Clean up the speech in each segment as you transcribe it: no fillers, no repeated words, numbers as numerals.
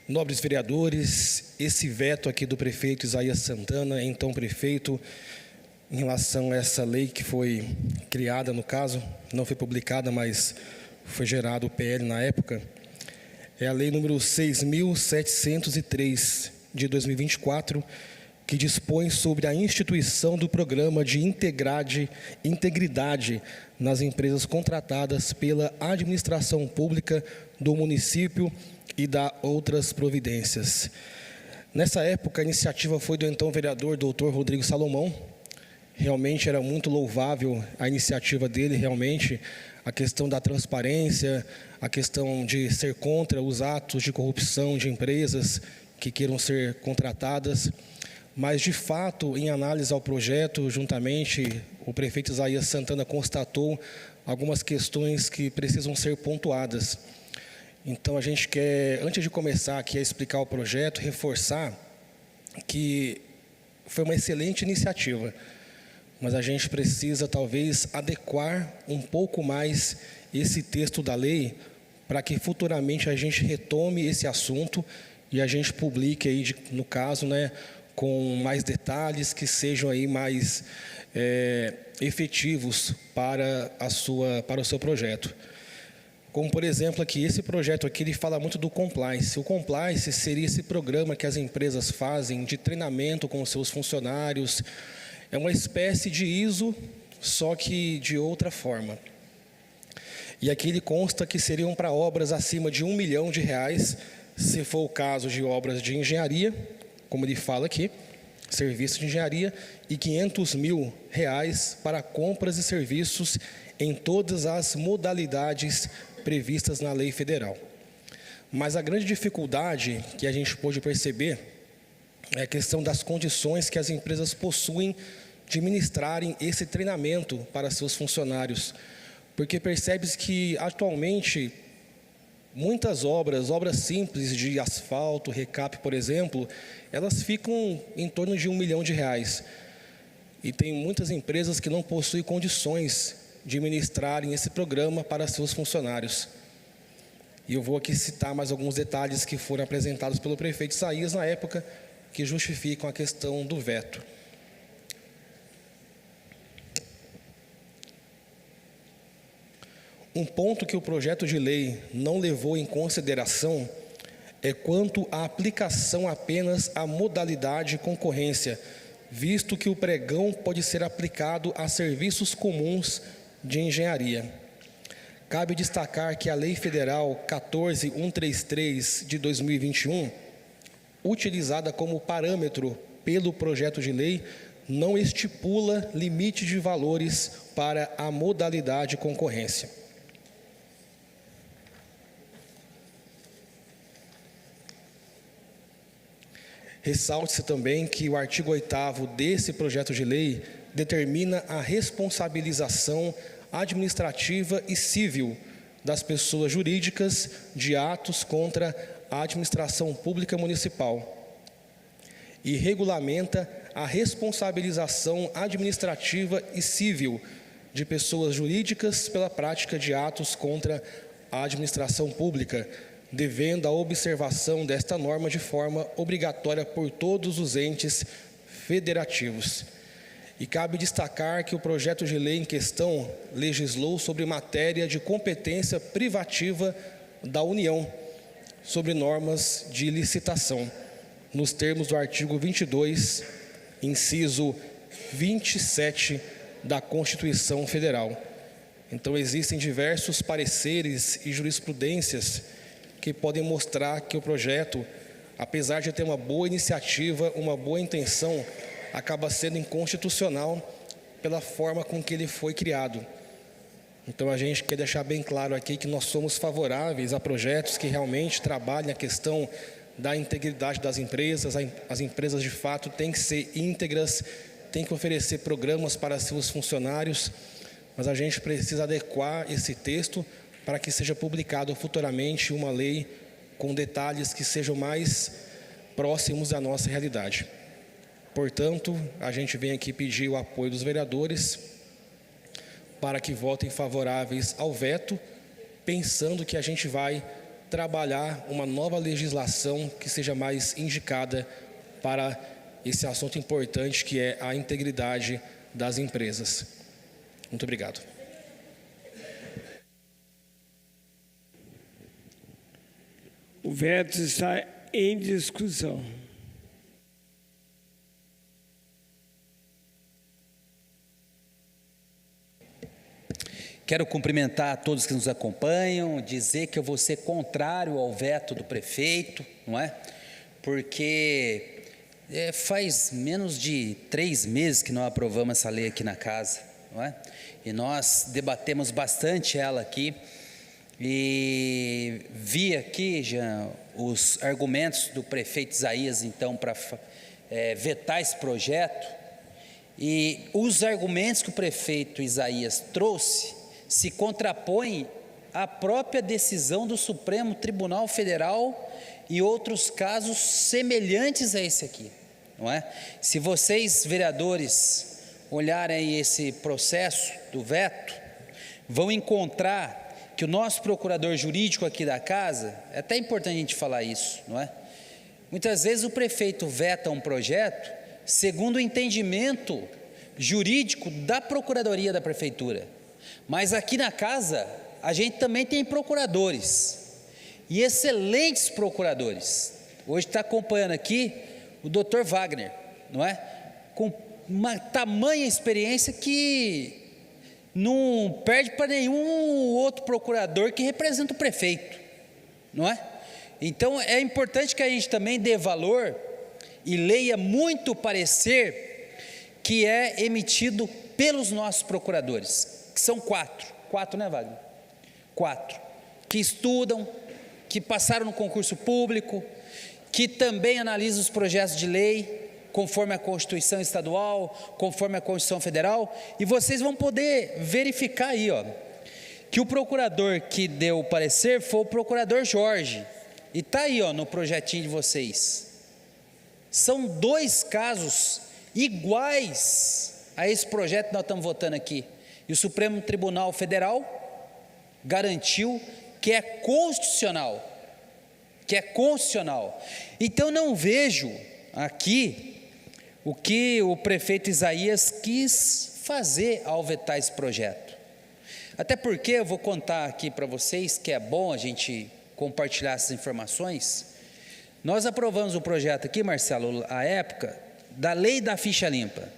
Nobres vereadores, esse veto aqui do prefeito Isaías Santana, então prefeito, em relação a essa lei que foi criada, no caso, não foi publicada, mas foi gerado o PL na época, é a lei número 6.703 de 2024, que dispõe sobre a instituição do programa de integridade nas empresas contratadas pela administração pública do município e da outras providências. Nessa época, a iniciativa foi do então vereador Dr. Rodrigo Salomão. Realmente era muito louvável a iniciativa dele, realmente, a questão da transparência, a questão de ser contra os atos de corrupção de empresas que queiram ser contratadas. Mas, de fato, em análise ao projeto, juntamente, o prefeito Isaías Santana constatou algumas questões que precisam ser pontuadas. Então, a gente quer, antes de começar aqui a explicar o projeto, reforçar que foi uma excelente iniciativa, mas a gente precisa, talvez, adequar um pouco mais esse texto da lei para que futuramente a gente retome esse assunto e a gente publique aí, no caso, né, com mais detalhes que sejam aí mais efetivos para o seu projeto. Como, por exemplo, aqui, esse projeto aqui, ele fala muito do compliance. O compliance seria esse programa que as empresas fazem de treinamento com os seus funcionários. É uma espécie de ISO, só que de outra forma. E aqui ele consta que seriam para obras acima de R$1 milhão, se for o caso de obras de engenharia, como ele fala aqui, serviços de engenharia, e R$500 mil para compras e serviços em todas as modalidades previstas na lei federal. Mas a grande dificuldade que a gente pôde perceber é a questão das condições que as empresas possuem de ministrarem esse treinamento para seus funcionários, porque percebe-se que atualmente muitas obras simples de asfalto, recap, por exemplo, elas ficam em torno de R$1 milhão. E tem muitas empresas que não possuem condições de ministrarem esse programa para seus funcionários. E eu vou aqui citar mais alguns detalhes que foram apresentados pelo prefeito Isaías na época, que justificam a questão do veto. Um ponto que o projeto de lei não levou em consideração é quanto à aplicação apenas à modalidade concorrência, visto que o pregão pode ser aplicado a serviços comuns de engenharia. Cabe destacar que a Lei Federal 14.133 de 2021, utilizada como parâmetro pelo projeto de lei, não estipula limite de valores para a modalidade concorrência. Ressalte-se também que o artigo 8º desse projeto de lei determina a responsabilização administrativa e civil das pessoas jurídicas de atos contra a administração pública municipal e regulamenta a responsabilização administrativa e civil de pessoas jurídicas pela prática de atos contra a administração pública, devendo a observação desta norma de forma obrigatória por todos os entes federativos. E cabe destacar que o projeto de lei em questão legislou sobre matéria de competência privativa da União, sobre normas de licitação, nos termos do artigo 22, inciso 27 da Constituição Federal. Então, existem diversos pareceres e jurisprudências que podem mostrar que o projeto, apesar de ter uma boa iniciativa, uma boa intenção, acaba sendo inconstitucional pela forma com que ele foi criado. Então, a gente quer deixar bem claro aqui que nós somos favoráveis a projetos que realmente trabalhem a questão da integridade das empresas. As empresas, de fato, têm que ser íntegras, têm que oferecer programas para seus funcionários, mas a gente precisa adequar esse texto para que seja publicado futuramente uma lei com detalhes que sejam mais próximos da nossa realidade. Portanto, a gente vem aqui pedir o apoio dos vereadores para que votem favoráveis ao veto, pensando que a gente vai trabalhar uma nova legislação que seja mais indicada para esse assunto importante que é a integridade das empresas. Muito obrigado. O veto está em discussão. Quero cumprimentar a todos que nos acompanham, dizer que eu vou ser contrário ao veto do prefeito, não é? Porque faz menos de 3 meses que nós aprovamos essa lei aqui na casa, não é? E nós debatemos bastante ela aqui, e vi aqui já os argumentos do prefeito Isaías, então, para vetar esse projeto, e os argumentos que o prefeito Isaías trouxe se contrapõem à própria decisão do Supremo Tribunal Federal e outros casos semelhantes a esse aqui, não é? Se vocês, vereadores, olharem aí esse processo do veto, vão encontrar que o nosso procurador jurídico aqui da casa, é até importante a gente falar isso, não é? Muitas vezes o prefeito veta um projeto segundo o entendimento jurídico da procuradoria da prefeitura, mas aqui na casa a gente também tem procuradores, e excelentes procuradores. Hoje está acompanhando aqui o Dr. Wagner, não é? Com uma tamanha experiência que não perde para nenhum outro procurador que representa o prefeito, não é? Então é importante que a gente também dê valor e leia muito o parecer que é emitido pelos nossos procuradores, que são 4, né, Wagner? 4, que estudam, que passaram no concurso público, que também analisam os projetos de lei, conforme a Constituição Estadual, conforme a Constituição Federal, e vocês vão poder verificar aí, ó, que o procurador que deu o parecer foi o procurador Jorge, e está aí, ó, no projetinho de vocês. São 2 casos iguais a esse projeto que nós estamos votando aqui, e o Supremo Tribunal Federal garantiu que é constitucional, Então não vejo aqui o que o prefeito Isaías quis fazer ao vetar esse projeto. Até porque eu vou contar aqui para vocês, que é bom a gente compartilhar essas informações. Nós aprovamos o projeto aqui, Marcelo, à época, da lei da ficha limpa,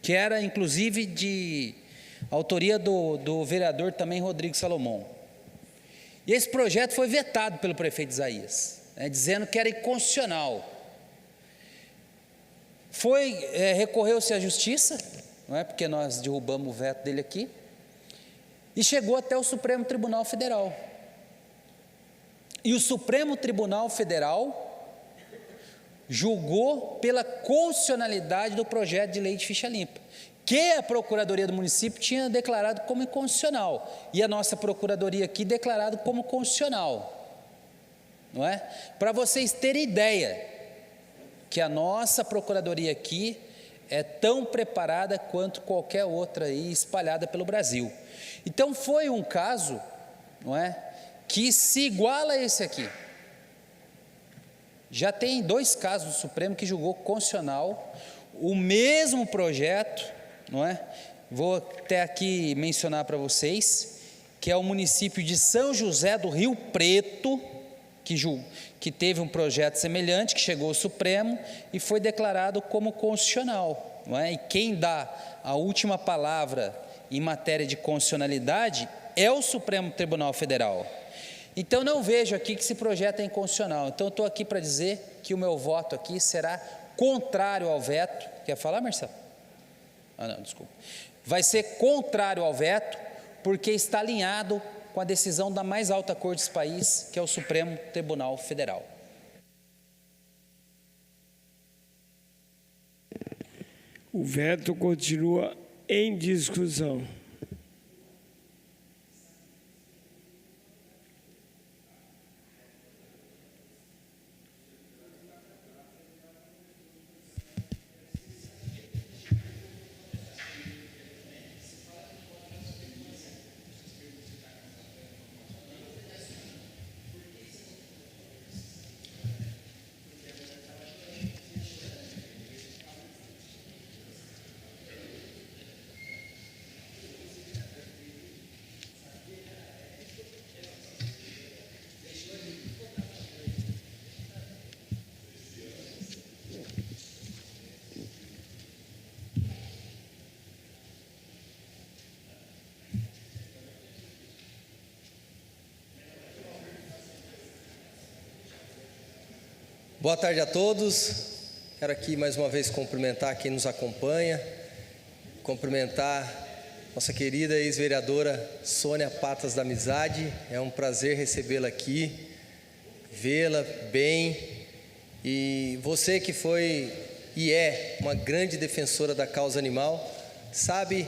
que era inclusive de autoria do vereador também Rodrigo Salomão. E esse projeto foi vetado pelo prefeito Isaías, dizendo que era inconstitucional. Recorreu-se à justiça, não é? Porque nós derrubamos o veto dele aqui, e chegou até o Supremo Tribunal Federal. E o Supremo Tribunal Federal julgou pela constitucionalidade do projeto de lei de ficha limpa, que a Procuradoria do município tinha declarado como inconstitucional, e a nossa Procuradoria aqui declarado como constitucional, não é? Para vocês terem ideia, que a nossa Procuradoria aqui é tão preparada quanto qualquer outra aí espalhada pelo Brasil. Então foi um caso, não é, que se iguala a esse aqui. Já tem 2 casos do Supremo que julgou constitucional o mesmo projeto, não é? Vou até aqui mencionar para vocês, que é o município de São José do Rio Preto, que teve um projeto semelhante, que chegou ao Supremo e foi declarado como constitucional, não é? E quem dá a última palavra em matéria de constitucionalidade é o Supremo Tribunal Federal. Então não vejo aqui que esse projeto é inconstitucional. Então eu estou aqui para dizer que o meu voto aqui será contrário ao veto. Quer falar, Marcelo? Não, desculpa. Vai ser contrário ao veto, porque está alinhado com a decisão da mais alta corte desse país, que é o Supremo Tribunal Federal. O veto continua em discussão. Boa tarde a todos. Quero aqui mais uma vez cumprimentar quem nos acompanha, cumprimentar nossa querida ex-vereadora Sônia Patas da Amizade. É um prazer recebê-la aqui, vê-la bem. E você que foi e é uma grande defensora da causa animal, sabe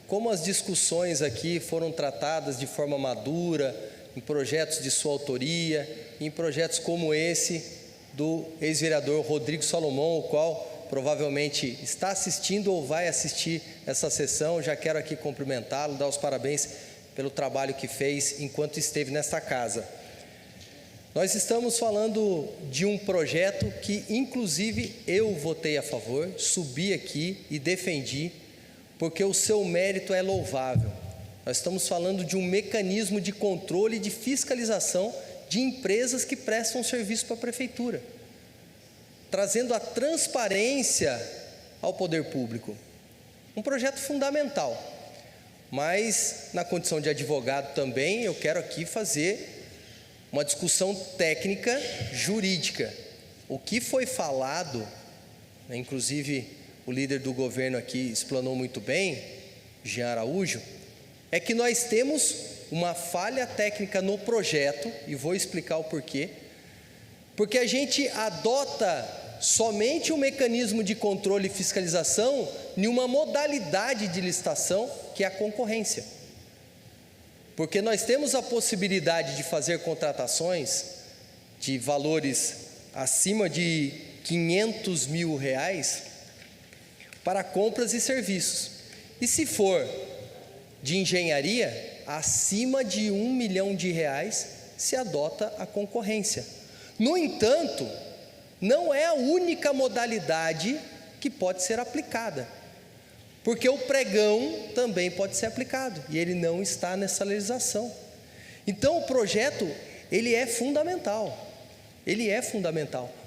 como as discussões aqui foram tratadas de forma madura, em projetos de sua autoria, em projetos como esse do ex-vereador Rodrigo Salomão, o qual provavelmente está assistindo ou vai assistir essa sessão. Já quero aqui cumprimentá-lo, dar os parabéns pelo trabalho que fez enquanto esteve nesta casa. Nós estamos falando de um projeto que, inclusive, eu votei a favor, subi aqui e defendi, porque o seu mérito é louvável. Nós estamos falando de um mecanismo de controle e de fiscalização de empresas que prestam serviço para a prefeitura, trazendo a transparência ao poder público. Um projeto fundamental, mas na condição de advogado também eu quero aqui fazer uma discussão técnica jurídica. O que foi falado, inclusive o líder do governo aqui explanou muito bem, Jean Araújo, é que nós temos uma falha técnica no projeto, e vou explicar o porquê, porque a gente adota somente o mecanismo de controle e fiscalização em uma modalidade de licitação, que é a concorrência. Porque nós temos a possibilidade de fazer contratações de valores acima de R$500 mil para compras e serviços. E se for de engenharia, acima de R$1 milhão se adota a concorrência. No entanto, não é a única modalidade que pode ser aplicada, porque o pregão também pode ser aplicado, e ele não está nessa legislação. Então o projeto, ele é fundamental,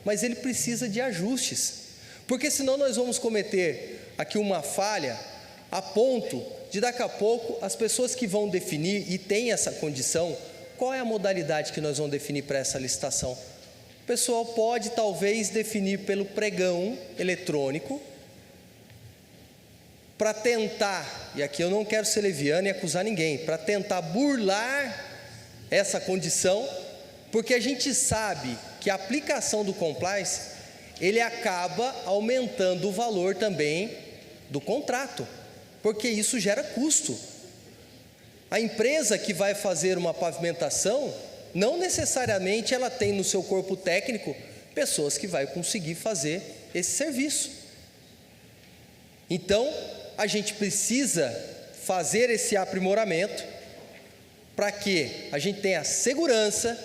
mas ele precisa de ajustes, porque senão nós vamos cometer aqui uma falha a ponto de daqui a pouco as pessoas que vão definir e têm essa condição, qual é a modalidade que nós vamos definir para essa licitação? O pessoal pode talvez definir pelo pregão eletrônico, para tentar, e aqui eu não quero ser leviano e acusar ninguém, para tentar burlar essa condição, porque a gente sabe que a aplicação do compliance, ele acaba aumentando o valor também do contrato, porque isso gera custo. A empresa que vai fazer uma pavimentação, não necessariamente ela tem no seu corpo técnico pessoas que vai conseguir fazer esse serviço. Então, a gente precisa fazer esse aprimoramento para que a gente tenha segurança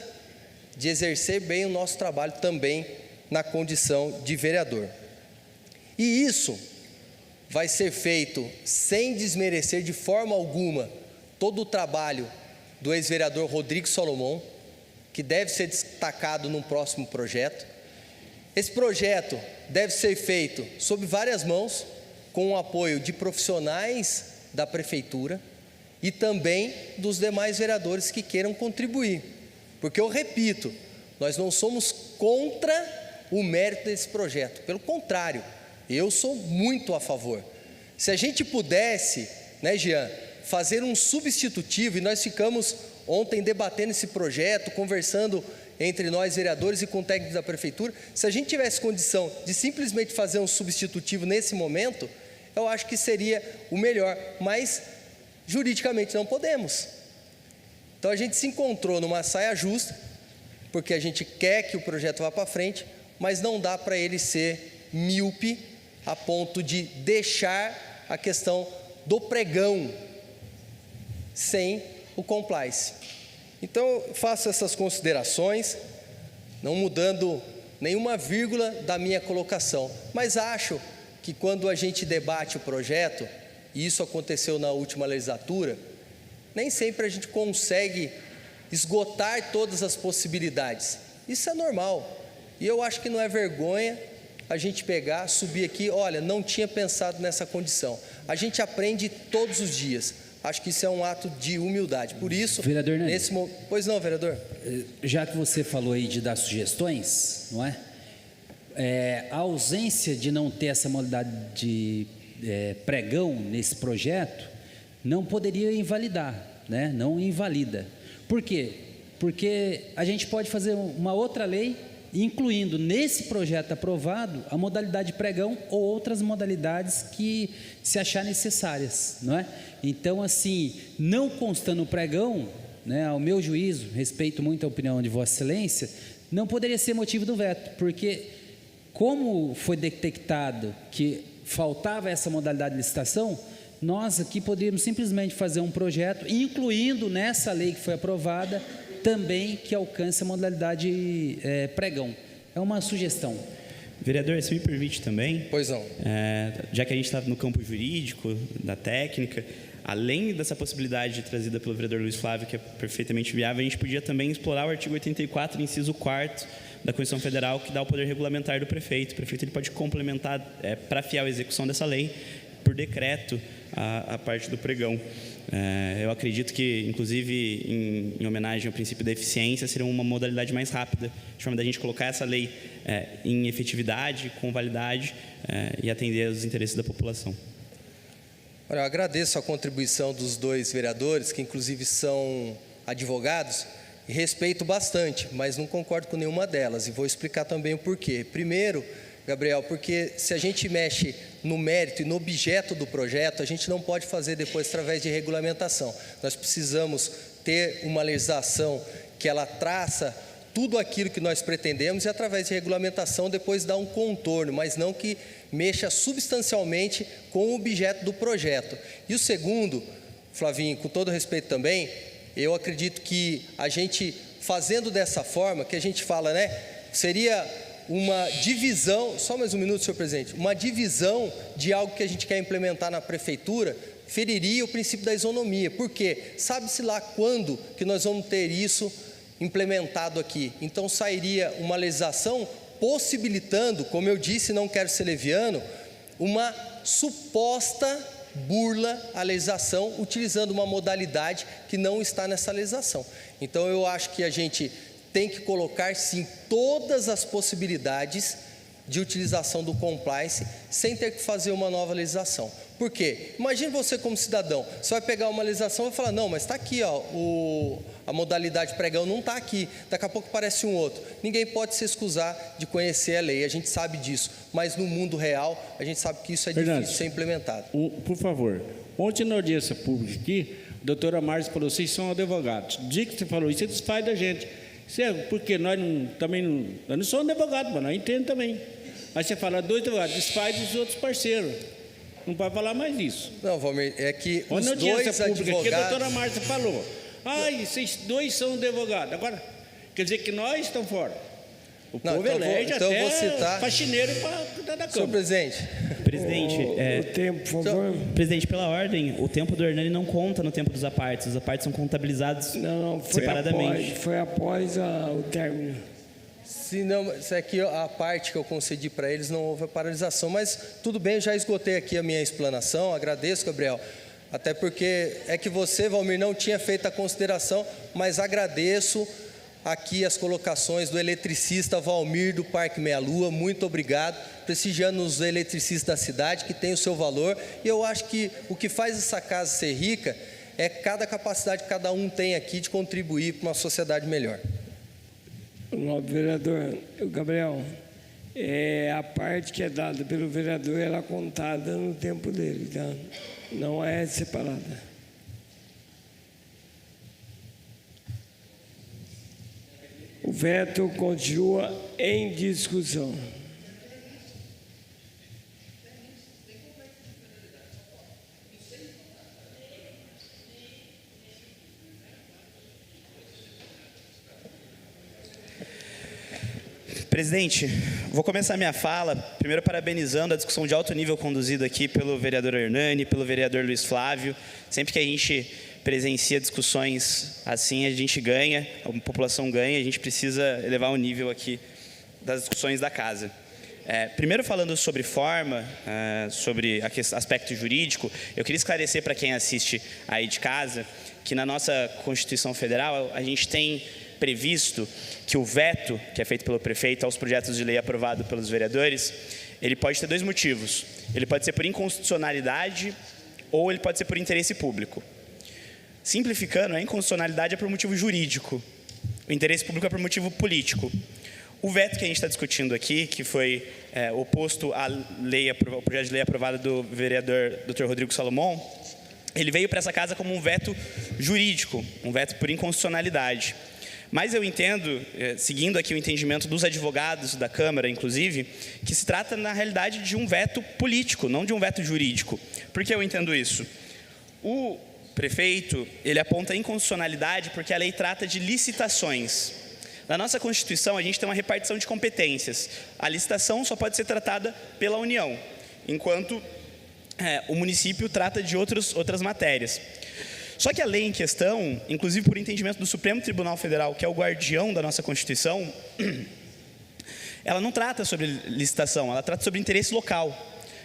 de exercer bem o nosso trabalho também na condição de vereador. E isso vai ser feito sem desmerecer de forma alguma todo o trabalho do ex-vereador Rodrigo Salomão, que deve ser destacado num próximo projeto. Esse projeto deve ser feito sob várias mãos, com o apoio de profissionais da prefeitura e também dos demais vereadores que queiram contribuir. Porque eu repito, nós não somos contra o mérito desse projeto, pelo contrário, eu sou muito a favor. Se a gente pudesse, né, Jean, fazer um substitutivo, e nós ficamos ontem debatendo esse projeto, conversando entre nós vereadores e com técnicos da prefeitura, se a gente tivesse condição de simplesmente fazer um substitutivo nesse momento, eu acho que seria o melhor, mas juridicamente não podemos. Então a gente se encontrou numa saia justa, porque a gente quer que o projeto vá para frente, mas não dá para ele ser míope a ponto de deixar a questão do pregão sem o compliance. Então eu faço essas considerações, não mudando nenhuma vírgula da minha colocação, mas acho que quando a gente debate o projeto, e isso aconteceu na última legislatura, nem sempre a gente consegue esgotar todas as possibilidades. Isso é normal, e eu acho que não é vergonha a gente pegar, subir aqui, olha, não tinha pensado nessa condição. A gente aprende todos os dias. Acho que isso é um ato de humildade. Por isso, vereador Nani, pois não, vereador? Já que você falou aí de dar sugestões, não é? a ausência de não ter essa modalidade de pregão nesse projeto não poderia invalidar, né? Não invalida. Por quê? Porque a gente pode fazer uma outra lei, incluindo nesse projeto aprovado a modalidade pregão ou outras modalidades que se achar necessárias, não é? Então, assim, não constando o pregão, né, ao meu juízo, respeito muito a opinião de Vossa Excelência, não poderia ser motivo do veto, porque como foi detectado que faltava essa modalidade de licitação, nós aqui poderíamos simplesmente fazer um projeto, incluindo nessa lei que foi aprovada, também que alcance a modalidade pregão. É uma sugestão. Vereador, se me permite também. Pois não. Já que a gente está no campo jurídico, da técnica, além dessa possibilidade trazida pelo vereador Luiz Flávio, que é perfeitamente viável, a gente podia também explorar o artigo 84, inciso 4º da Constituição Federal, que dá o poder regulamentar do prefeito. O prefeito ele pode complementar, para fiel execução dessa lei, por decreto, a parte do pregão. Eu acredito que, inclusive, em homenagem ao princípio da eficiência, seria uma modalidade mais rápida, de forma da gente colocar essa lei em efetividade, com validade e atender aos interesses da população. Olha, eu agradeço a contribuição dos dois vereadores, que inclusive são advogados, e respeito bastante, mas não concordo com nenhuma delas, e vou explicar também o porquê. Primeiro, Gabriel, porque se a gente mexe no mérito e no objeto do projeto, a gente não pode fazer depois através de regulamentação. Nós precisamos ter uma legislação que ela traça tudo aquilo que nós pretendemos e através de regulamentação depois dá um contorno, mas não que mexa substancialmente com o objeto do projeto. E o segundo, Flavinho, com todo respeito também, eu acredito que a gente fazendo dessa forma, que a gente fala, né, seria uma divisão, só mais um minuto, senhor presidente, uma divisão de algo que a gente quer implementar na prefeitura, feriria o princípio da isonomia. Por quê? Sabe-se lá quando que nós vamos ter isso implementado aqui. Então sairia uma legislação possibilitando, como eu disse, não quero ser leviano, uma suposta burla à legislação, utilizando uma modalidade que não está nessa legislação. Então eu acho que a gente tem que colocar, sim, todas as possibilidades de utilização do compliance, sem ter que fazer uma nova legislação. Por quê? Imagine você como cidadão, você vai pegar uma legislação e vai falar, não, mas está aqui, ó, a modalidade pregão não está aqui, daqui a pouco aparece um outro. Ninguém pode se excusar de conhecer a lei, a gente sabe disso, mas no mundo real, a gente sabe que isso é difícil de ser implementado. Por favor, ontem na audiência pública aqui, a doutora Márcia falou, vocês são advogados. O dia que você falou isso, você desfaz da gente. Porque nós não somos advogados, mas nós entendemos também. Aí você fala, dois advogados, desfaz dos outros parceiros. Não pode falar mais isso. Não, Valmir, é que os dois pública, advogados... que a doutora Márcia falou, vocês dois são advogados. Agora, quer dizer que nós estamos fora. O povo elege até faxineiro para cuidar da Câmara. Senhor presidente. Presidente, o tempo, por favor. Presidente, pela ordem, o tempo do Hernani não conta no tempo dos apartes. Os apartes são contabilizados separadamente. Foi após o término. Se não, se aqui a parte que eu concedi para eles não houve a paralisação, mas tudo bem, eu já esgotei aqui a minha explanação, agradeço, Gabriel, até porque é que você, Valmir, não tinha feito a consideração, mas agradeço aqui as colocações do eletricista Valmir do Parque Meia Lua, muito obrigado, prestigiando os eletricistas da cidade, que tem o seu valor, e eu acho que o que faz essa casa ser rica é cada capacidade que cada um tem aqui de contribuir para uma sociedade melhor. O vereador Gabriel, a parte que é dada pelo vereador, ela é contada no tempo dele, tá? Não é separada. O veto continua em discussão. Presidente, vou começar minha fala, primeiro parabenizando a discussão de alto nível conduzida aqui pelo vereador Hernani, pelo vereador Luiz Flávio. Sempre que a gente presencia discussões assim, a gente ganha, a população ganha, a gente precisa elevar o nível aqui das discussões da casa. Primeiro falando sobre forma, sobre aspecto jurídico, eu queria esclarecer para quem assiste aí de casa, que na nossa Constituição Federal a gente tem previsto que o veto que é feito pelo prefeito aos projetos de lei aprovados pelos vereadores, ele pode ter 2 motivos. Ele pode ser por inconstitucionalidade ou ele pode ser por interesse público. Simplificando, a inconstitucionalidade é por motivo jurídico, o interesse público é por motivo político. O veto que a gente está discutindo aqui, que foi oposto ao projeto de lei aprovado do vereador Dr. Rodrigo Salomão, ele veio para essa casa como um veto jurídico, um veto por inconstitucionalidade. Mas eu entendo, seguindo aqui o entendimento dos advogados da Câmara, inclusive, que se trata, na realidade, de um veto político, não de um veto jurídico. Por que eu entendo isso? O prefeito, ele aponta a inconstitucionalidade porque a lei trata de licitações. Na nossa Constituição, a gente tem uma repartição de competências. A licitação só pode ser tratada pela União, enquanto o município trata de outras matérias. Só que a lei em questão, inclusive por entendimento do Supremo Tribunal Federal, que é o guardião da nossa Constituição, ela não trata sobre licitação, ela trata sobre interesse local.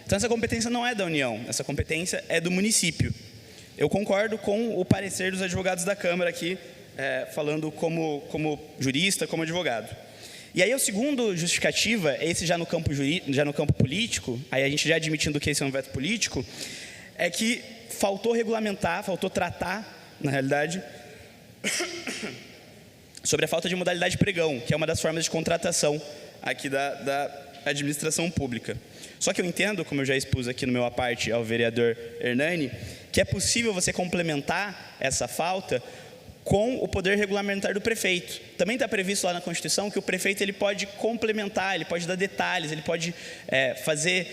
Então essa competência não é da União, essa competência é do município. Eu concordo com o parecer dos advogados da Câmara aqui, falando como jurista, como advogado. E aí o segundo justificativa, esse já no campo político, aí a gente já admitindo que esse é um veto político, é que faltou regulamentar, faltou tratar, na realidade, sobre a falta de modalidade pregão, que é uma das formas de contratação aqui da administração pública. Só que eu entendo, como eu já expus aqui no meu à parte ao vereador Hernani, que é possível você complementar essa falta com o poder regulamentar do prefeito. Também está previsto lá na Constituição que o prefeito ele pode complementar, ele pode dar detalhes, ele pode fazer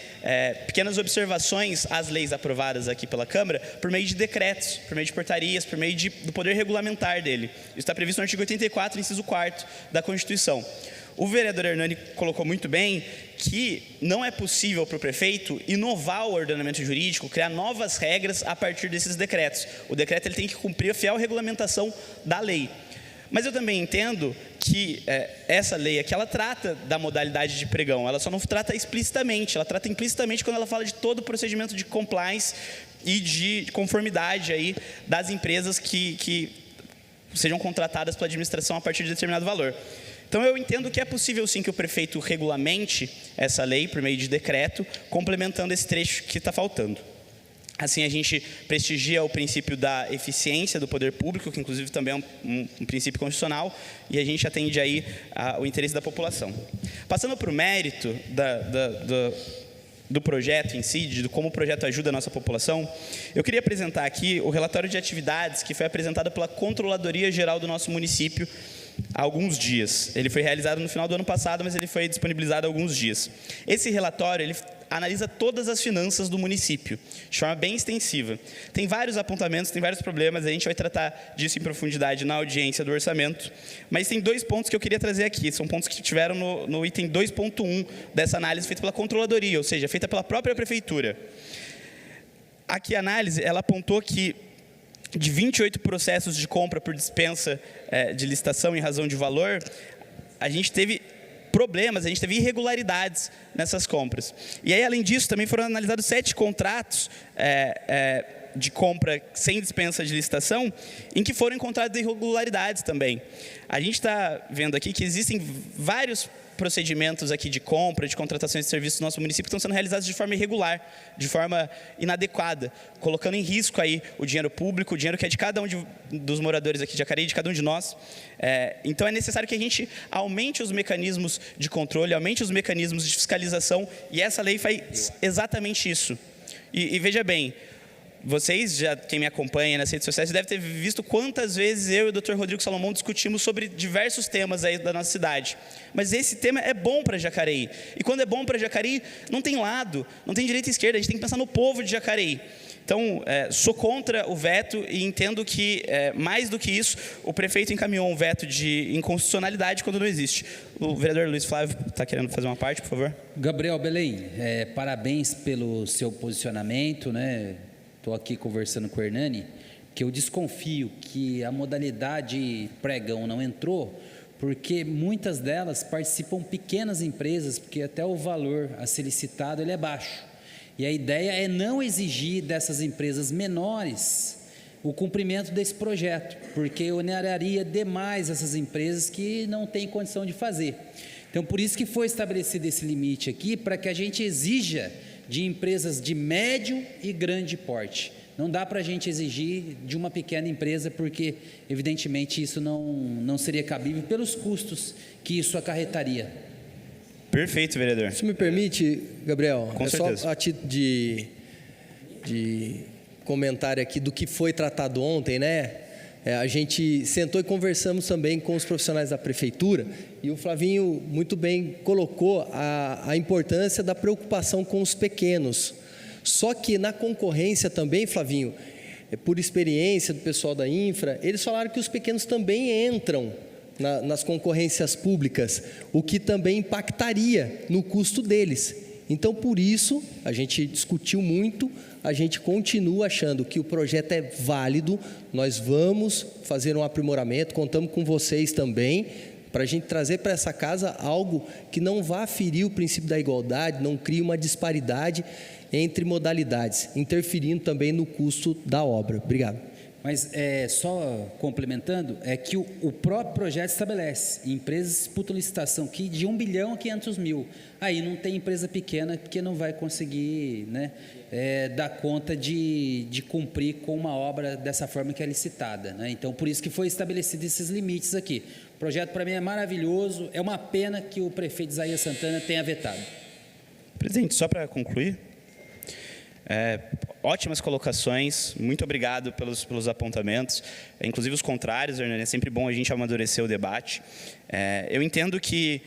pequenas observações às leis aprovadas aqui pela Câmara por meio de decretos, por meio de portarias, por meio do poder regulamentar dele. Isso está previsto no artigo 84, inciso 4º da Constituição. O vereador Hernani colocou muito bem que não é possível para o prefeito inovar o ordenamento jurídico, criar novas regras a partir desses decretos. O decreto ele tem que cumprir a fiel regulamentação da lei. Mas eu também entendo que essa lei aqui, ela trata da modalidade de pregão, ela só não trata explicitamente, ela trata implicitamente quando ela fala de todo o procedimento de compliance e de conformidade aí das empresas que sejam contratadas pela administração a partir de determinado valor. Então, eu entendo que é possível, sim, que o prefeito regulamente essa lei por meio de decreto, complementando esse trecho que está faltando. Assim, a gente prestigia o princípio da eficiência do poder público, que, inclusive, também é um princípio constitucional, e a gente atende aí o interesse da população. Passando para o mérito do projeto em si, de como o projeto ajuda a nossa população, eu queria apresentar aqui o relatório de atividades que foi apresentado pela Controladoria Geral do nosso município há alguns dias. Ele foi realizado no final do ano passado, mas ele foi disponibilizado há alguns dias. Esse relatório, ele analisa todas as finanças do município, de forma bem extensiva. Tem vários apontamentos, tem vários problemas, a gente vai tratar disso em profundidade na audiência do orçamento, mas tem 2 pontos que eu queria trazer aqui, são pontos que tiveram no item 2.1 dessa análise feita pela Controladoria, ou seja, feita pela própria Prefeitura. Aqui a análise, ela apontou que de 28 processos de compra por dispensa de licitação em razão de valor, a gente teve problemas, a gente teve irregularidades nessas compras. E aí, além disso, também foram analisados 7 contratos de compra sem dispensa de licitação, em que foram encontradas irregularidades também. A gente está vendo aqui que existem vários procedimentos aqui de compra, de contratações de serviços do nosso município que estão sendo realizados de forma irregular, de forma inadequada, colocando em risco aí o dinheiro público, o dinheiro que é de cada um dos moradores aqui de Jacareí, de cada um de nós. Então é necessário que a gente aumente os mecanismos de controle, aumente os mecanismos de fiscalização, e essa lei faz exatamente isso. E veja bem, vocês, quem me acompanha nas redes sociais, deve ter visto quantas vezes eu e o Dr. Rodrigo Salomão discutimos sobre diversos temas aí da nossa cidade. Mas esse tema é bom para Jacareí. E quando é bom para Jacareí, não tem lado, não tem direita e esquerda, a gente tem que pensar no povo de Jacareí. Então, sou contra o veto e entendo que, mais do que isso, o prefeito encaminhou um veto de inconstitucionalidade quando não existe. O vereador Luiz Flávio está querendo fazer uma parte, por favor. Gabriel Belém, parabéns pelo seu posicionamento, né? Estou aqui conversando com o Hernani, que eu desconfio que a modalidade pregão não entrou, porque muitas delas participam pequenas empresas, porque até o valor a ser licitado ele é baixo. E a ideia é não exigir dessas empresas menores o cumprimento desse projeto, porque oneraria demais essas empresas que não têm condição de fazer. Então, por isso que foi estabelecido esse limite aqui, para que a gente exija de empresas de médio e grande porte. Não dá para a gente exigir de uma pequena empresa, porque, evidentemente, isso não seria cabível pelos custos que isso acarretaria. Perfeito, vereador. Se me permite, Gabriel, Com certeza. só a título de comentário aqui do que foi tratado ontem, né? A gente sentou e conversamos também com os profissionais da prefeitura e o Flavinho muito bem colocou a importância da preocupação com os pequenos. Só que na concorrência também, Flavinho, por experiência do pessoal da infra, eles falaram que os pequenos também entram nas concorrências públicas, o que também impactaria no custo deles. Então, por isso, a gente discutiu muito, a gente continua achando que o projeto é válido, nós vamos fazer um aprimoramento, contamos com vocês também, para a gente trazer para essa casa algo que não vá ferir o princípio da igualdade, não crie uma disparidade entre modalidades, interferindo também no custo da obra. Obrigado. Mas, só complementando, é que o próprio projeto estabelece, empresas disputam licitação aqui de 1 bilhão a 500 mil. Aí não tem empresa pequena que não vai conseguir, né, dar conta de cumprir com uma obra dessa forma que é licitada, né? Então, por isso que foi estabelecido esses limites aqui. O projeto, para mim, é maravilhoso, é uma pena que o prefeito Isaías Santana tenha vetado. Presidente, só para concluir, ótimas colocações, muito obrigado pelos apontamentos, inclusive os contrários, Hernani, é sempre bom a gente amadurecer o debate. Eu entendo que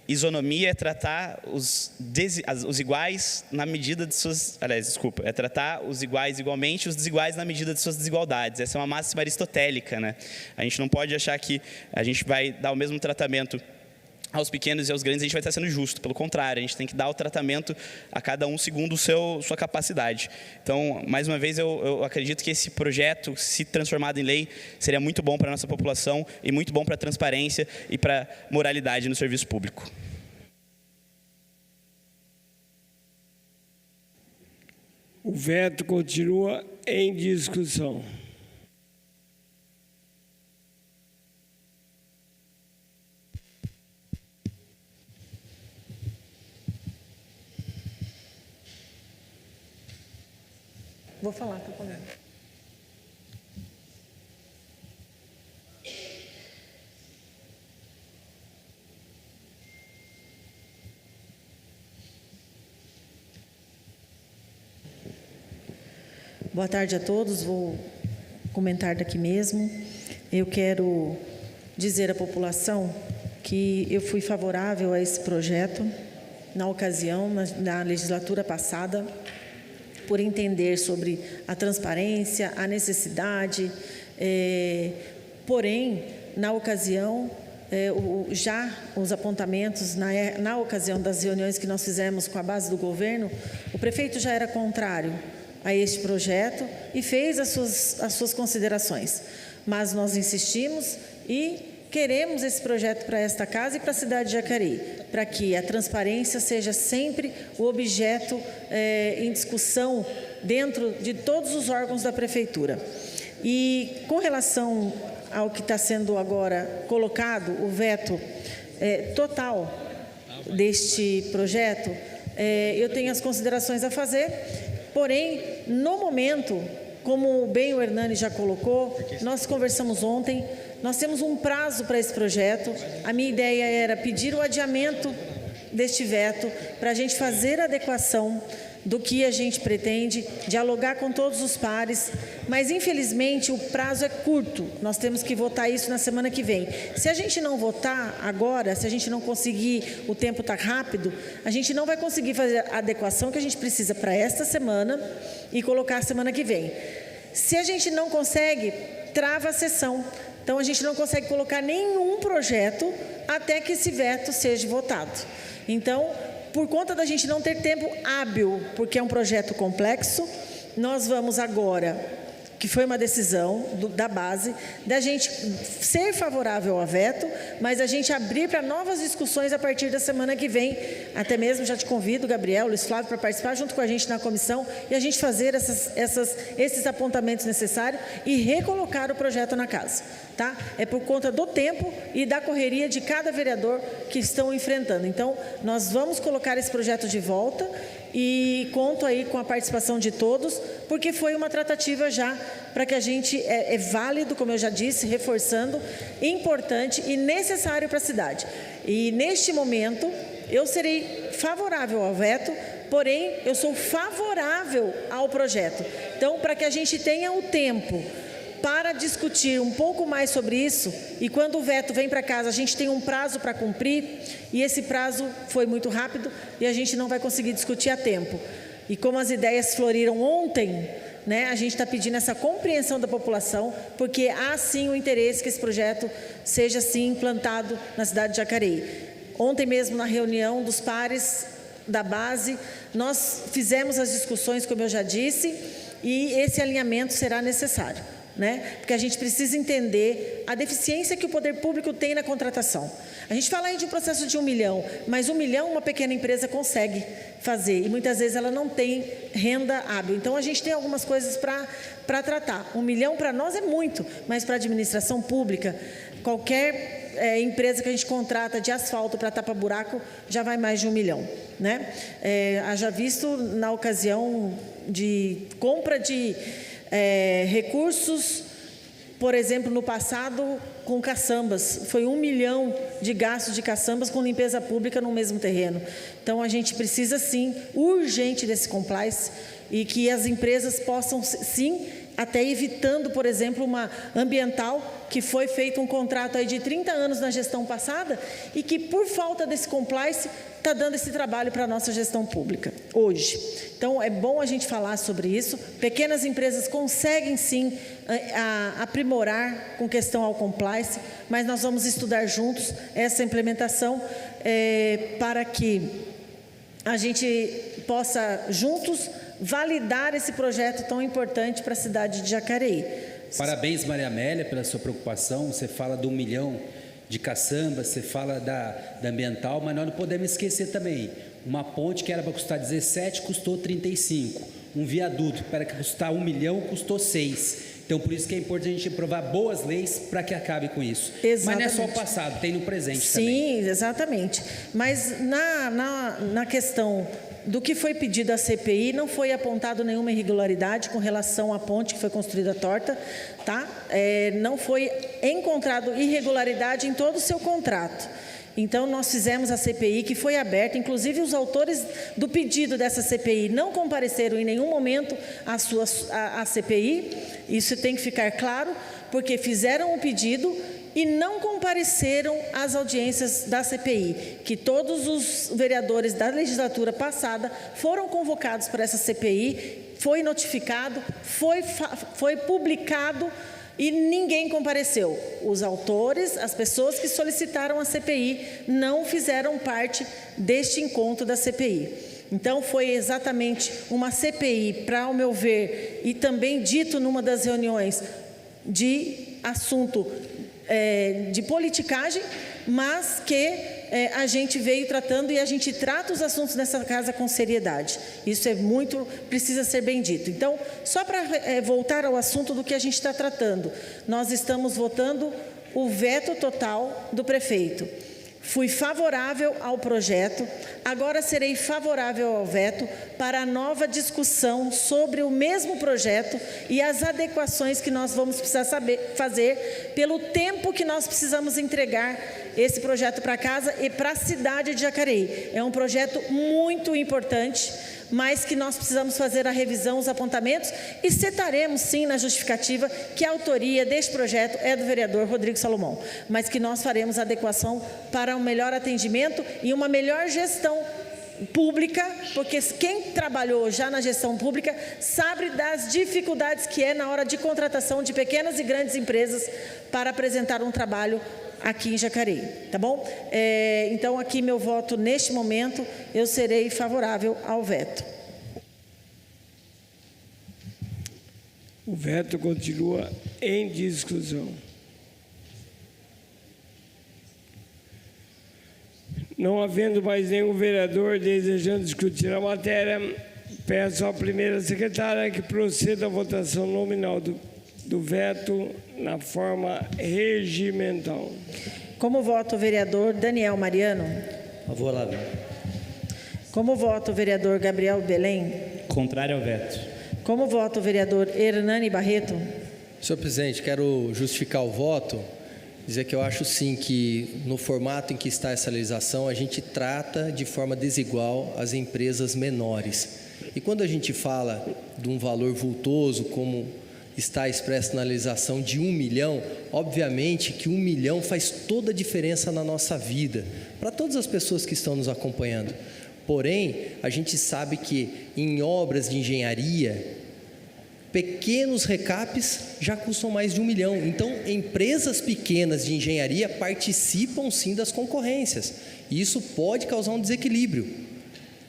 isonomia é tratar os iguais na medida de suas... Aliás, desculpa, é tratar os iguais igualmente e os desiguais na medida de suas desigualdades. Essa é uma máxima aristotélica, né? A gente não pode achar que a gente vai dar o mesmo tratamento aos pequenos e aos grandes, a gente vai estar sendo justo. Pelo contrário, a gente tem que dar o tratamento a cada um segundo sua capacidade. Então, mais uma vez, eu acredito que esse projeto, se transformado em lei, seria muito bom para a nossa população e muito bom para a transparência e para a moralidade no serviço público. O veto continua em discussão. Vou falar, estou falando. Boa tarde a todos, vou comentar daqui mesmo. Eu quero dizer à população que eu fui favorável a esse projeto na ocasião, na legislatura passada, por entender sobre a transparência, a necessidade, porém, na ocasião, já os apontamentos, na ocasião das reuniões que nós fizemos com a base do governo, o prefeito já era contrário a este projeto e fez as suas considerações. Mas nós insistimos e queremos esse projeto para esta casa e para a cidade de Jacareí, para que a transparência seja sempre o objeto em discussão dentro de todos os órgãos da prefeitura. E com relação ao que está sendo agora colocado, o veto total deste projeto, eu tenho as considerações a fazer, porém, no momento, como bem o Hernani já colocou, nós conversamos ontem, nós temos um prazo para esse projeto. A minha ideia era pedir o adiamento deste veto para a gente fazer a adequação do que a gente pretende, dialogar com todos os pares, mas infelizmente o prazo é curto, nós temos que votar isso na semana que vem. Se a gente não votar agora, se a gente não conseguir, o tempo está rápido, a gente não vai conseguir fazer a adequação que a gente precisa para esta semana e colocar a semana que vem. Se a gente não consegue, trava a sessão. Então, a gente não consegue colocar nenhum projeto até que esse veto seja votado. Então, por conta da gente não ter tempo hábil, porque é um projeto complexo, nós vamos agora que foi uma decisão da base, da gente ser favorável ao veto, mas a gente abrir para novas discussões a partir da semana que vem. Até mesmo já te convido, Gabriel, Luiz Flávio, para participar junto com a gente na comissão e a gente fazer esses apontamentos necessários e recolocar o projeto na casa. Tá? É por conta do tempo e da correria de cada vereador que estão enfrentando. Então, nós vamos colocar esse projeto de volta e conto aí com a participação de todos, porque foi uma tratativa já para que a gente, é válido, como eu já disse, reforçando, importante e necessário para a cidade. E neste momento, eu serei favorável ao veto, porém, eu sou favorável ao projeto. Então, para que a gente tenha o tempo para discutir um pouco mais sobre isso, e quando o veto vem para casa, a gente tem um prazo para cumprir, e esse prazo foi muito rápido, e a gente não vai conseguir discutir a tempo. E como as ideias floriram ontem, né, a gente está pedindo essa compreensão da população, porque há sim o interesse que esse projeto seja sim implantado na cidade de Jacareí. Ontem mesmo, na reunião dos pares da base, nós fizemos as discussões, como eu já disse, e esse alinhamento será necessário. Né? Porque a gente precisa entender a deficiência que o poder público tem na contratação. A gente fala aí de um processo de 1 milhão, mas 1 milhão uma pequena empresa consegue fazer e muitas vezes ela não tem renda hábil. Então a gente tem algumas coisas para tratar. 1 milhão para nós é muito, mas para a administração pública, qualquer empresa que a gente contrata de asfalto para tapa-buraco já vai mais de 1 milhão. Né? Haja visto na ocasião de compra de recursos, por exemplo, no passado, com caçambas, foi 1 milhão de gastos de caçambas com limpeza pública no mesmo terreno. Então, a gente precisa, sim, urgente desse compliance e que as empresas possam, sim, até evitando, por exemplo, uma ambiental, que foi feito um contrato aí de 30 anos na gestão passada e que, por falta desse compliance, está dando esse trabalho para a nossa gestão pública, hoje. Então, é bom a gente falar sobre isso. Pequenas empresas conseguem, sim, aprimorar com questão ao compliance, mas nós vamos estudar juntos essa implementação para que a gente possa, juntos, validar esse projeto tão importante para a cidade de Jacareí. Parabéns, Maria Amélia, pela sua preocupação. Você fala do 1 milhão de caçambas, você fala da ambiental, mas nós não podemos esquecer também, uma ponte que era para custar 17, custou 35. Um viaduto para custar 1 milhão, custou 6. Então, por isso que é importante a gente aprovar boas leis para que acabe com isso. Exatamente. Mas não é só o passado, tem no presente Sim, também. Sim, exatamente. Mas na questão do que foi pedido à CPI, não foi apontado nenhuma irregularidade com relação à ponte que foi construída torta, tá? Não foi encontrado irregularidade em todo o seu contrato. Então, nós fizemos a CPI que foi aberta, inclusive os autores do pedido dessa CPI não compareceram em nenhum momento à CPI, isso tem que ficar claro, porque fizeram o pedido e não compareceram às audiências da CPI, que todos os vereadores da legislatura passada foram convocados para essa CPI, foi notificado, foi publicado e ninguém compareceu. Os autores, as pessoas que solicitaram a CPI, não fizeram parte deste encontro da CPI. Então, foi exatamente uma CPI, para o meu ver, e também dito numa das reuniões, de assunto de politicagem, mas que a gente veio tratando e a gente trata os assuntos nessa casa com seriedade. Isso precisa ser bem dito. Então, só para voltar ao assunto do que a gente está tratando, nós estamos votando o veto total do prefeito. Fui favorável ao projeto, agora serei favorável ao veto para a nova discussão sobre o mesmo projeto e as adequações que nós vamos precisar fazer pelo tempo que nós precisamos entregar esse projeto para casa e para a cidade de Jacareí. É um projeto muito importante, mas que nós precisamos fazer a revisão, os apontamentos e setaremos sim na justificativa que a autoria deste projeto é do vereador Rodrigo Salomão, mas que nós faremos a adequação para um melhor atendimento e uma melhor gestão pública, porque quem trabalhou já na gestão pública sabe das dificuldades que é na hora de contratação de pequenas e grandes empresas para apresentar um trabalho aqui em Jacareí, tá bom? Então, aqui meu voto, neste momento, eu serei favorável ao veto. O veto continua em discussão. Não havendo mais nenhum vereador desejando discutir a matéria, peço à primeira secretária que proceda à votação nominal do veto na forma regimental. Como vota o vereador Daniel Mariano? Favorável. Como vota o vereador Gabriel Belém? Contrário ao veto. Como vota o vereador Hernani Barreto? Senhor presidente, quero justificar o voto, dizer que eu acho sim que no formato em que está essa legislação, a gente trata de forma desigual as empresas menores. E quando a gente fala de um valor vultoso, como está expresso na legislação de 1 milhão, obviamente que 1 milhão faz toda a diferença na nossa vida, para todas as pessoas que estão nos acompanhando. Porém, a gente sabe que em obras de engenharia, pequenos recapes já custam mais de 1 milhão. Então, empresas pequenas de engenharia participam sim das concorrências. E isso pode causar um desequilíbrio.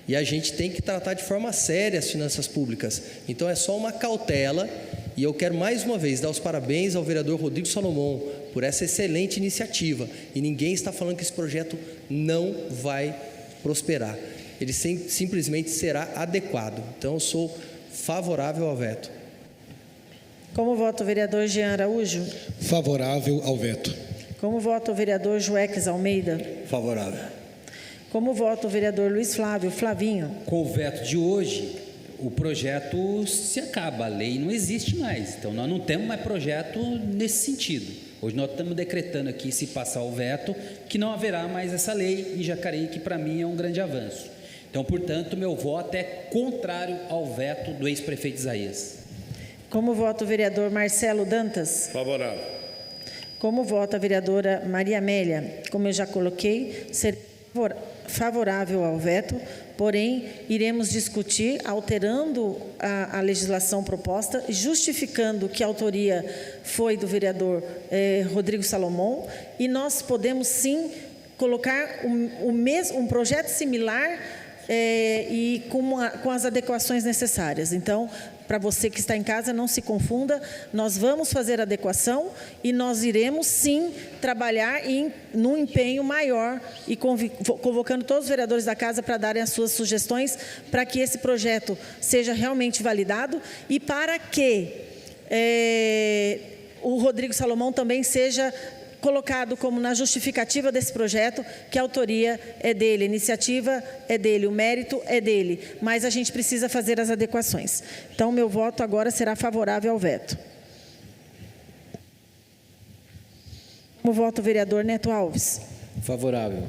E a gente tem que tratar de forma séria as finanças públicas. Então, é só uma cautela. E eu quero mais uma vez dar os parabéns ao vereador Rodrigo Salomão por essa excelente iniciativa. E ninguém está falando que esse projeto não vai prosperar. Ele simplesmente será adequado. Então, eu sou favorável ao veto. Como vota o vereador Jean Araújo? Favorável ao veto. Como vota o vereador Joeques Almeida? Favorável. Como vota o vereador Luiz Flávio Flavinho? Com o veto de hoje, o projeto se acaba, a lei não existe mais. Então, nós não temos mais projeto nesse sentido. Hoje nós estamos decretando aqui, se passar o veto, que não haverá mais essa lei em Jacareí, que para mim é um grande avanço. Então, portanto, meu voto é contrário ao veto do ex-prefeito Isaías. Como vota o vereador Marcelo Dantas? Favorável. Como vota a vereadora Maria Amélia? Como eu já coloquei, ser favorável ao veto, porém, iremos discutir alterando a legislação proposta, justificando que a autoria foi do vereador Rodrigo Salomão, e nós podemos sim colocar um projeto similar e com as adequações necessárias. Então, para você que está em casa, não se confunda, nós vamos fazer adequação e nós iremos sim trabalhar num empenho maior e convocando todos os vereadores da casa para darem as suas sugestões para que esse projeto seja realmente validado e para que o Rodrigo Salomão também seja colocado como na justificativa desse projeto, que a autoria é dele, a iniciativa é dele, o mérito é dele, mas a gente precisa fazer as adequações. Então, meu voto agora será favorável ao veto. Como vota o vereador Neto Alves? Favorável.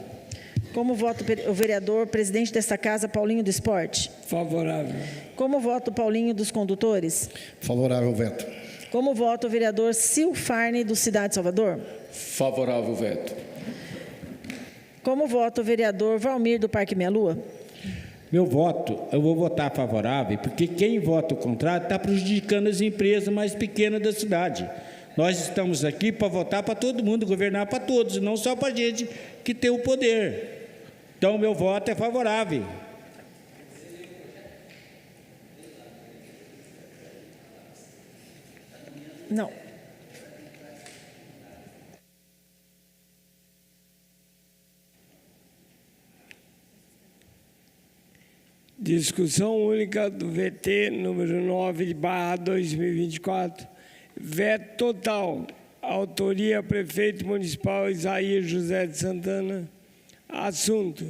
Como vota o vereador presidente desta casa, Paulinho do Esporte? Favorável. Como vota o Paulinho dos Condutores? Favorável ao veto. Como vota o vereador Silfarne do Cidade Salvador? Favorável ao veto. Como vota o vereador Valmir do Parque Meia Lua? Meu voto, eu vou votar favorável, porque quem vota o contrário está prejudicando as empresas mais pequenas da cidade. Nós estamos aqui para votar para todo mundo, governar para todos, não só para a gente que tem o poder. Então, meu voto é favorável. Não. Discussão única do VT número 9/2024. Veto total. Autoria Prefeito Municipal Isaías José de Santana. Assunto: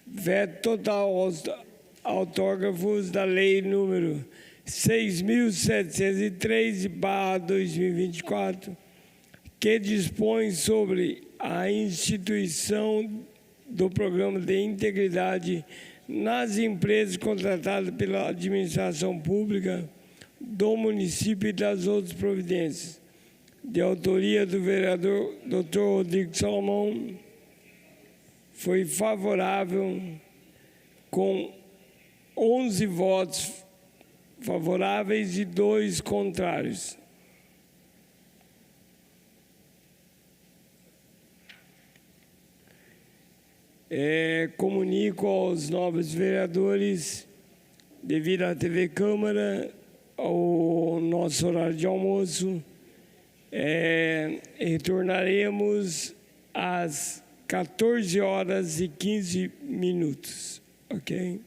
veto total aos autógrafos da Lei número 6.703/2024, que dispõe sobre a instituição do Programa de Integridade nas empresas contratadas pela administração pública do município e das outras providências. De autoria do vereador Dr. Rodrigo Salomão, foi favorável com 11 votos favoráveis e 2 contrários. Comunico aos novos vereadores, devido à TV Câmara, o nosso horário de almoço. Retornaremos às 14h15, ok?